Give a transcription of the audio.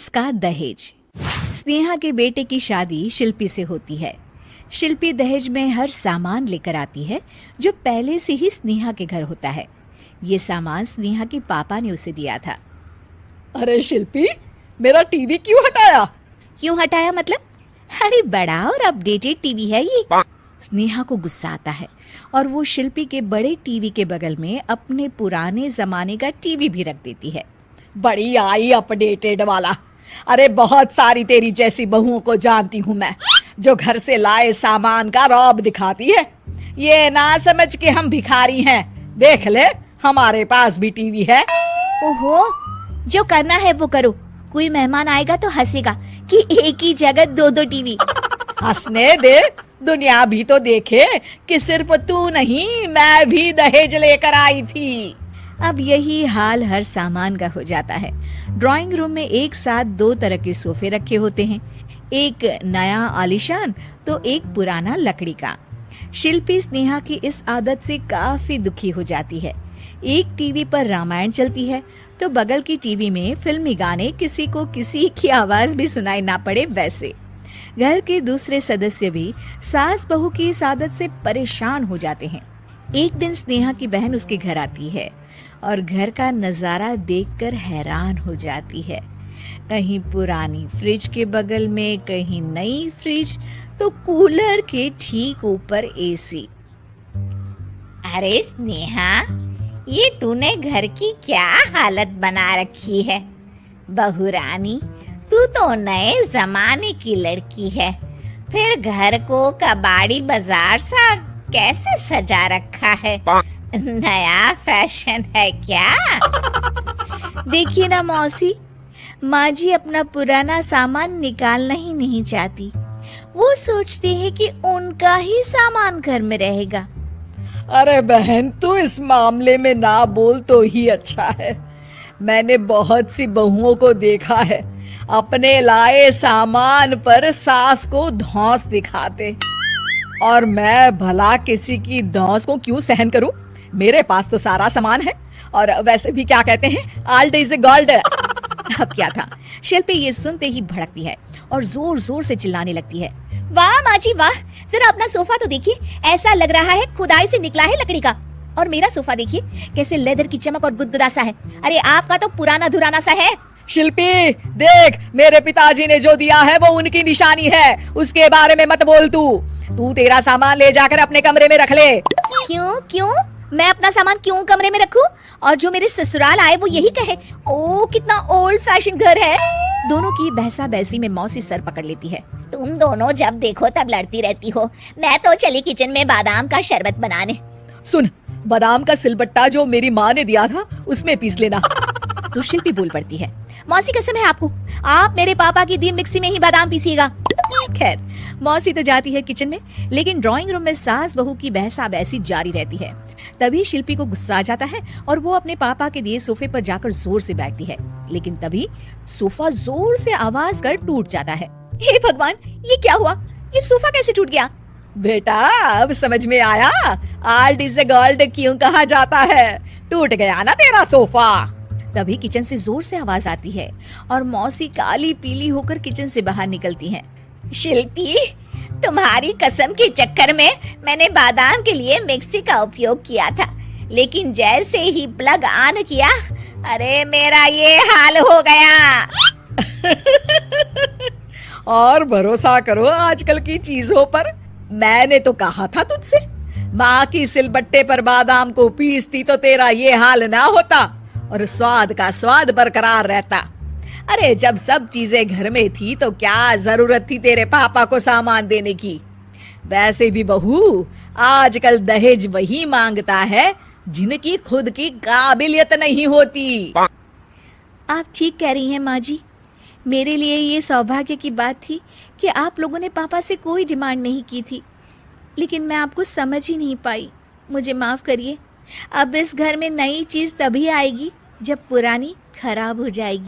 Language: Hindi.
सास का दहेज। स्नेहा के बेटे की शादी शिल्पी से होती है। शिल्पी दहेज में हर सामान लेकर आती है जो पहले से ही स्नेहा के घर होता है। ये सामान स्नेहा के पापा ने उसे दिया था। अरे शिल्पी, मेरा टीवी क्यों हटाया? क्यों हटाया मतलब? अरे बड़ा और अपडेटेड टीवी है ये। स्नेहा को गुस्सा आता है और वो शिल्पी के बड़े टीवी के बगल में अपने पुराने जमाने का टीवी भी रख देती है। बड़ी आई अपडेटेड वाला। अरे बहुत सारी तेरी जैसी बहुओं को जानती हूँ मैं, जो घर से लाए सामान का रौब दिखाती है। ये ना समझ के हम भिखारी हैं। देख ले, हमारे पास भी टीवी है। ओहो, जो करना है वो करो। कोई मेहमान आएगा तो हंसेगा कि एक ही जगह दो दो टीवी। हंसने दे, दुनिया भी तो देखे कि सिर्फ तू नहीं, मैं भी दहेज लेकर आई थी। अब यही हाल हर सामान का हो जाता है। ड्राइंग रूम में एक साथ दो तरह के सोफे रखे होते हैं, एक नया आलीशान तो एक पुराना लकड़ी का। शिल्पी स्नेहा की इस आदत से काफी दुखी हो जाती है। एक टीवी पर रामायण चलती है तो बगल की टीवी में फिल्मी गाने, किसी को किसी की आवाज भी सुनाई ना पड़े वैसे। घर के दूसरे सदस्य भी सास बहू की इस आदत से परेशान हो जाते हैं। एक दिन स्नेहा की बहन उसके घर आती है और घर का नजारा देखकर हैरान हो जाती है। कहीं पुरानी फ्रिज के बगल में, कहीं नई फ्रिज, तो कूलर के ठीक ऊपर एसी। अरे स्नेहा, ये तूने घर की क्या हालत बना रखी है? बहू रानी, तू तो नए जमाने की लड़की है, फिर घर को कबाड़ी बाजार सा कैसे सजा रखा है? नया फैशन है क्या? देखिए ना मौसी, माँ जी अपना पुराना सामान निकालना ही नहीं चाहती। वो सोचते हैं कि उनका ही सामान घर में रहेगा। अरे बहन, तू इस मामले में ना बोल तो ही अच्छा है। मैंने बहुत सी बहुओं को देखा है, अपने लाए सामान पर सास को धौंस दिखाते, और मैं भला किसी की धौंस को क्यों सहन करूं? मेरे पास तो सारा सामान है, और वैसे भी क्या कहते हैं, ओल्ड इज गोल्ड। अब क्या था, शिल्पी ये सुनते ही भड़कती है और जोर जोर से चिल्लाने लगती है। वाह माँ जी वाह, जरा अपना सोफा तो देखिए, ऐसा लग रहा है खुदाई से निकला है लकड़ी का। और मेरा सोफा देखिए कैसे लेदर की चमक और गुदगुदा सा है। अरे आपका तो पुराना धुराना सा है। शिल्पी देख, मेरे पिताजी ने जो दिया है वो उनकी निशानी है, उसके बारे में मत बोल। तू तेरा सामान ले जाकर अपने कमरे में रख ले। क्यों मैं अपना सामान क्यों कमरे में रखूं? और जो मेरे ससुराल आए वो यही कहे, ओ कितना ओल्ड फैशन घर है। दोनों की बहसा बहसी में मौसी सर पकड़ लेती है। तुम दोनों जब देखो तब लड़ती रहती हो। मैं तो चली किचन में बादाम का शरबत बनाने। सुन, बादाम का सिलबट्टा जो मेरी माँ ने दिया था उसमें पीस लेना। तो शिल्पी बोल पड़ती है, मौसी कसम है आपको, आप मेरे पापा की दी मिक्सी में ही बादाम पीसिएगा। खैर, मौसी तो जाती है किचन में, लेकिन ड्राइंग रूम में सास बहू की बहसा बहसी जारी रहती है। तभी शिल्पी को गुस्सा आ जाता है और वो अपने पापा के दिए सोफे पर जाकर जोर से बैठती है, लेकिन तभी सोफा जोर से आवाज कर टूट जाता है। हे भगवान, ये क्या हुआ? ये सोफा कैसे टूट गया? बेटा, अब समझ में आया ओल्ड इज गोल्ड क्यों कहा जाता है। टूट गया ना तेरा सोफा। तभी किचन से जोर से आवाज आती है और मौसी काली पीली होकर किचन से बाहर निकलती हैं। शिल्पी, तुम्हारी कसम के चक्कर में मैंने बादाम के लिए मिक्सी का उपयोग किया था, लेकिन जैसे ही प्लग ऑन किया, अरे मेरा ये हाल हो गया। और भरोसा करो आजकल की चीजों पर। मैंने तो कहा था तुझसे, माँ की सिलबट्टे पर बादाम को पीसती तो तेरा ये हाल ना होता और स्वाद का स्वाद बरकरार रहता। अरे जब सब चीजें घर में थी तो क्या जरूरत थी तेरे पापा को सामान देने की? वैसे भी बहू, आजकल दहेज वही मांगता है जिनकी खुद की काबिलियत नहीं होती। आप ठीक कह रही हैं माँ जी। मेरे लिए ये सौभाग्य की बात थी कि आप लोगों ने पापा से कोई डिमांड नहीं की थी, लेकिन मैं आपको समझ ही नहीं पाई। मुझे माफ करिए। अब इस घर में नई चीज तभी आएगी जब पुरानी खराब हो जाएगी।